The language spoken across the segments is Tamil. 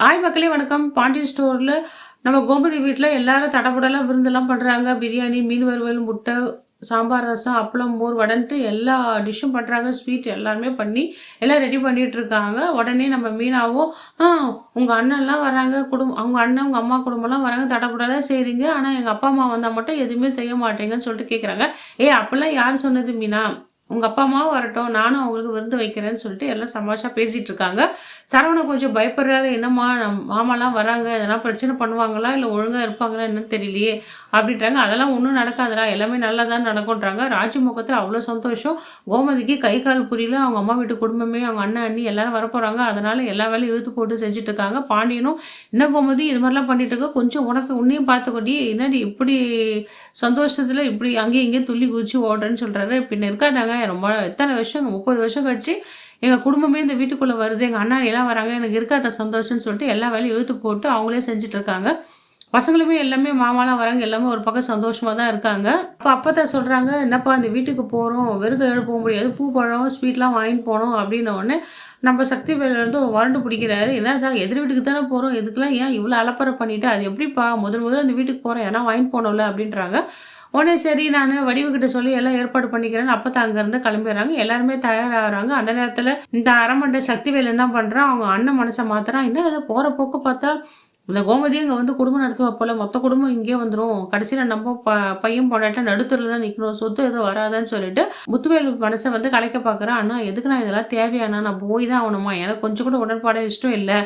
ஹாய் மக்களே வணக்கம். பாண்டியன் ஸ்டோரில் நம்ம கோமதி வீட்டில் எல்லாரும் தடபுடலாம் விருந்தெல்லாம் பண்ணுறாங்க. பிரியாணி, மீன் வறுவல், முட்டை, சாம்பார், ரசம், அப்பளம், மோர், வடன்ட்டு எல்லா டிஷ்ஷும் பண்ணுறாங்க. ஸ்வீட் எல்லாருமே பண்ணி எல்லாம் ரெடி பண்ணிகிட்டு இருக்காங்க. உடனே நம்ம மீனாவும் உங்கள் அண்ணன்லாம் வராங்க, அவங்க அண்ணன் உங்கள் அம்மா குடும்பம்லாம் வராங்க, தடபுடலாம் செய்கிறீங்க, ஆனால் எங்கள் அப்பா அம்மா வந்தால் மட்டும் எதுவுமே செய்ய மாட்டேங்கன்னு சொல்லிட்டு கேட்குறாங்க. அப்படிலாம் யார் சொன்னது மீனா? உங்கள் அப்பா அம்மாவும் வரட்டும், நானும் அவங்களுக்கு விருந்து வைக்கிறேன்னு சொல்லிட்டு எல்லாம் சமாஷா பேசிகிட்டு இருக்காங்க. சரவணன் கொஞ்சம் பயப்படுறாரு. என்னம்மா மாமாலாம் வராங்க, எதனா பிரச்சனை பண்ணுவாங்களா, இல்லை ஒழுங்காக இருப்பாங்களா என்னன்னு தெரியலையே அப்படின்றாங்க. அதெல்லாம் ஒன்றும் நடக்காதுடா, எல்லாமே நல்லா தான் நடக்கும்ன்றாங்க. ராஜு முகத்தில் அவ்வளோ சந்தோஷம். கோமதிக்கு கை கால் புரியல. அவங்க அம்மா வீட்டு குடும்பமே, அவங்க அண்ணன் அண்ணி எல்லாரும் வரப்போகிறாங்க. அதனால் எல்லா வேலையும் இழுத்து போட்டு செஞ்சுட்டு இருக்காங்க. பாண்டியனும் என்ன கோமதி இது மாதிரிலாம் பண்ணிட்டு இருக்க, கொஞ்சம் உனக்கு உன்னையும் பார்த்துக்கொட்டி, என்னடி இப்படி சந்தோஷத்தில் இப்படி அங்கேயும் இங்கேயும் துள்ளி குதிச்சு ஓடுறேன்னு சொல்கிறாரு. பின்ன இருக்காதாங்க ரொம்ப எத்தனை வருஷம் 30 வருஷம் கழிச்சு எங்கள் குடும்பமே இந்த வீட்டுக்குள்ளே வருது, எங்கள் அண்ணா எல்லாம் வராங்க, எனக்கு இருக்காத சந்தோஷம்னு சொல்லிட்டு எல்லா வேலையும் இழுத்து போட்டு அவங்களே செஞ்சுட்டு இருக்காங்க. பசங்களுமே எல்லாமே மாமாலாம் வராங்க, எல்லாமே ஒரு பக்கம் சந்தோஷமாக தான் இருக்காங்க. அப்போ சொல்கிறாங்க, என்னப்பா இந்த வீட்டுக்கு போகிறோம், வெறும் எழுத போக முடியாது, பூ பழம் ஸ்வீட்லாம் வாங்கிட்டு போனோம் அப்படின்ன உடனே நம்ம சக்தி வேலை வறண்டு பிடிக்கிறாரு. என்னதான் எதிர் வீட்டுக்கு தானே போகிறோம், இதுக்கெல்லாம் ஏன் இவ்வளோ அலப்பறை பண்ணிவிட்டு, அது எப்படிப்பா முதல்ல அந்த வீட்டுக்கு போகிறோம், ஏன்னா வாங்கிட்டு போனோம்ல அப்படின்றாங்க. உடனே சரி நான் வடிவுக்கிட்ட சொல்லி எல்லாம் ஏற்பாடு பண்ணிக்கிறேன்னு அப்போ அங்கேருந்து கிளம்பிடுறாங்க. எல்லாருமே தயாராகிறாங்க. அந்த நேரத்தில் இந்த அரமண்டை சக்திவேல் என்ன பண்ணுறான், அவங்க அண்ணன் மனசை மாத்துறான். என்ன அதை போகிற போக்கு பார்த்தா இந்த கோமதியும் இங்கே வந்து குடும்பம் நடத்துவா போல, மொத்த குடும்பம் இங்கே வந்துடும், கடைசியில் நம்ம பையன் பொண்டாட்ட நடுத்தரில் தான் நிற்கணும், சொத்து எதுவும் வராதான்னு சொல்லிட்டு முத்துவேல் மனசை வந்து கலைக்க பார்க்குறான். ஆனால் எதுக்கு நான் இதெல்லாம் தேவையானா, நான் போய் தான் ஆகணுமா, எனக்கு கொஞ்சம் கூட உடன்பாடு இஷ்டம் இல்லை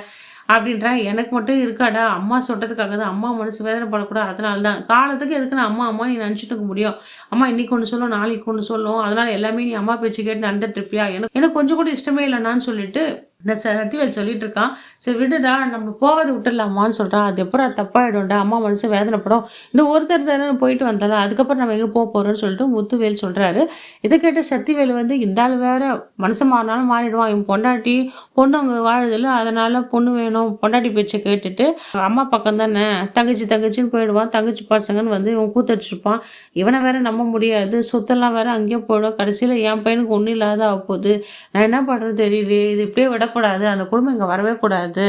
அப்படின்றா. எனக்கு மட்டும் இருக்காடா, அம்மா சொல்கிறதுக்காக தான், அம்மா மனசு வேதனைப்படக்கூடாது, அதனால தான் காலத்துக்கு எதுக்கு நான் அம்மா நீ நினச்சிட்டு இருக்க முடியும், அம்மா இன்னைக்கு ஒன்று சொல்லும் நாளைக்கு ஒன்று சொல்லும், அதனால் எல்லாமே நீ அம்மா பேச்சு கேட்டு நடந்துட்டு இருப்பியா, எனக்கு கொஞ்சம் கூட இஷ்டமே இல்லைனான்னு சொல்லிட்டு இந்த சத்திவேல் சொல்லிட்டு இருக்கான். சரி விடுடா, நம்ம போவது விட்டுடலாமான்னு சொல்கிறான். அது எப்பறம் தப்பாயிடும்டா, அம்மா மனசு வேதனைப்படும், இந்த ஒருத்தர் தானே போயிட்டு வந்தாலும் அதுக்கப்புறம் நம்ம எங்கே போக போகிறோம்னு சொல்லிட்டு முத்துவேல் சொல்கிறாரு. இதை கேட்ட சத்திவேல் வந்து இந்த ஆள் வேற மனசு மாறினாலும் மாறிடுவான், இவன் பொண்டாட்டி பொண்ணு அங்கே வாழுதில்ல, அதனால் பொண்ணு வேணும், பொண்டாட்டி பேச்சை கேட்டுட்டு அம்மா பக்கம் தானே தங்கச்சின்னு போயிடுவான், தங்கச்சி பசங்கன்னு வந்து இவன் கூத்தடிச்சிருப்பான், இவனை வேற நம்ப முடியாது, சொத்தெல்லாம் வேற அங்கேயே போயிடும், கடைசியில் என் பையனுக்கு ஒன்றும் இல்லாத ஆக போகுது, நான் என்ன பண்ணுறது தெரியல, இது இப்படியே விடக்கூடாது, அந்த குடும்பம் இங்கே வரவே கூடாது,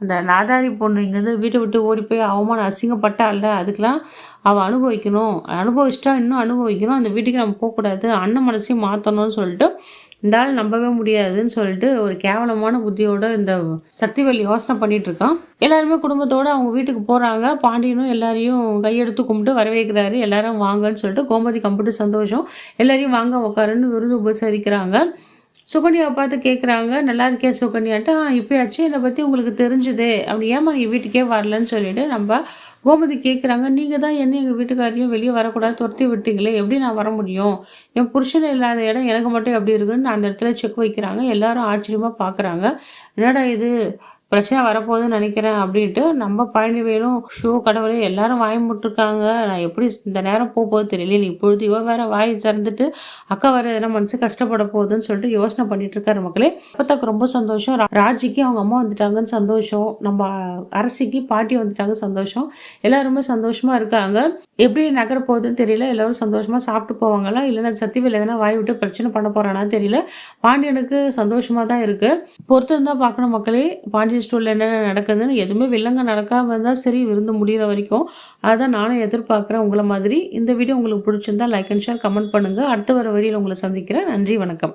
அந்த நாதாரி பொண்ணு இங்கேருந்து வீட்டை விட்டு ஓடி போய் அவமான அசிங்கப்பட்டால, அதுக்கெலாம் அவள் அனுபவிச்சிட்டா இன்னும் அனுபவிக்கணும், அந்த வீட்டுக்கு நம்ம போகக்கூடாது, அண்ணன் மனசையும் மாற்றணும்னு சொல்லிட்டு இந்த ஆள் நம்பவே முடியாதுன்னு சொல்லிட்டு ஒரு கேவலமான புத்தியோட இந்த சக்திவேல் யோசனை பண்ணிட்டு இருக்கான். எல்லாருமே குடும்பத்தோடு அவங்க வீட்டுக்கு போகிறாங்க. பாண்டியனும் எல்லாரையும் கையெடுத்து கும்பிட்டு வரவேற்கிறாரு. எல்லாரும் வாங்கன்னு சொல்லிட்டு கோமதி கம்பிட்டு சந்தோஷம், எல்லாரையும் வாங்க உட்காருன்னு விருது உபசரிக்கிறாங்க. சுகன்யாவை பார்த்து கேட்குறாங்க, நல்லா இருக்கே சுகன்யாட்ட, இப்போயாச்சும் என்னை பற்றி உங்களுக்கு தெரிஞ்சுது, அப்படி ஏமா எங்கள் வீட்டுக்கே வரலன்னு சொல்லிட்டு நம்ம கோமதி கேட்குறாங்க. நீங்கள் தான் என்ன எங்கள் வீட்டுக்காரையும் வெளியே வரக்கூடாது துரத்தி விட்டீங்களே, எப்படி நான் வர முடியும், என் புருஷன் இல்லாத இடம் எனக்கு மட்டும் எப்படி இருக்குன்னு அந்த இடத்துல செக் வைக்கிறாங்க. எல்லாரும் ஆச்சரியமாக பார்க்குறாங்க. என்னடா இது பிரச்சனை வரப்போகுதுன்னு நினைக்கிறேன் அப்படின்ட்டு நம்ம பழனிவேலும் கடவுளே எல்லாரும் வாய் முட்டிருக்காங்க, நான் எப்படி இந்த நேரம் போகுது தெரியல, நீ இப்பொழுது இவ வேற வாய் திறந்துட்டு அக்கா வேற எதனா மனசு கஷ்டப்பட போகுதுன்னு சொல்லிட்டு யோசனை பண்ணிட்டு இருக்காரு மக்களே. அப்போதாக்கு ரொம்ப சந்தோஷம், ராஜிக்கு அவங்க அம்மா வந்துட்டாங்கன்னு சந்தோஷம், நம்ம அரசிக்கு பாட்டி வந்துட்டாங்க சந்தோஷம், எல்லாருமே சந்தோஷமா இருக்காங்க. எப்படி நகர போகுதுன்னு தெரியல, எல்லாரும் சந்தோஷமா சாப்பிட்டு போவாங்களா, இல்லைன்னா சத்திவேல் எதனா வாய் விட்டு பிரச்சனை பண்ண போறானா தெரியல. பாண்டியனுக்கு சந்தோஷமா தான் இருக்கு, பொறுத்து தான் பார்க்கணும் மக்களே. பாண்டியன் ஸ்டோரில் என்னென்ன நடக்குதுன்னு எதுவுமே வில்லங்க நடக்காம இருந்தால் சரி, விருந்து முடிகிற வரைக்கும் அதான் நானும் எதிர்பார்க்குறேன் உங்களை மாதிரி. இந்த வீடியோ உங்களுக்கு பிடிச்சிருந்தா லைக் அண்ட் ஷேர் கமெண்ட் பண்ணுங்கள். அடுத்த வர வீடியோவில் உங்களை சந்திக்கிறேன். நன்றி, வணக்கம்.